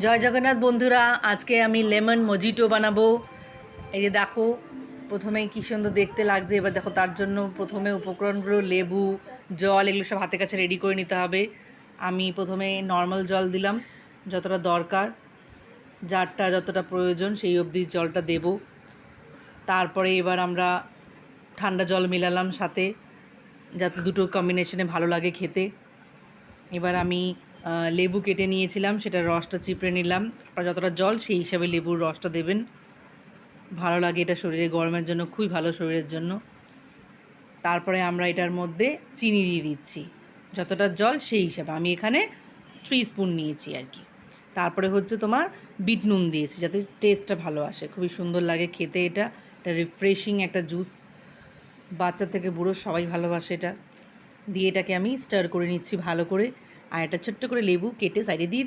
জয় জগন্নাথ বন্ধুরা, আজকে আমি লেমন মজিটো বানাবো। এই যে দেখো, প্রথমে কী সুন্দর দেখতে লাগছে। এবার দেখো, তার জন্য প্রথমে উপকরণগুলো লেবু, জল, এগুলো সব হাতের কাছে রেডি করে নিতে হবে। আমি প্রথমে নর্মাল জল দিলাম, যতটা দরকার, যারটা যতটা প্রয়োজন সেই অবধি জলটা দেব। তারপরে এবার আমরা ঠান্ডা জল মেলালাম সাথে, যাতে দুটো কম্বিনেশনে ভালো লাগে খেতে। এবার আমি লেবু কেটে নিয়েছিলাম, সেটার রসটা চিপড়ে নিলাম। আপনারা যতটা জল সেই হিসাবে লেবুর রসটা দেবেন, ভালো লাগে এটা শরীরে, গরমের জন্য খুবই ভালো শরীরের জন্য। তারপরে আমরা এটার মধ্যে চিনি দিয়ে দিচ্ছি, যতটা জল সেই হিসাবে। আমি এখানে 3 স্পুন নিয়েছি আর কি। তারপরে হচ্ছে তোমার বিট নুন দিয়েছি, যাতে টেস্টটা ভালো আসে, খুবই সুন্দর লাগে খেতে। এটা রিফ্রেশিং একটা জুস, বাচ্চা থেকে বুড়ো সবাই ভালোবাসে এটা। দিয়ে এটাকে আমি স্টার করে নিচ্ছি ভালো করে। আর একটা ছোট্ট করে লেবু কেটে সাইডে দিয়ে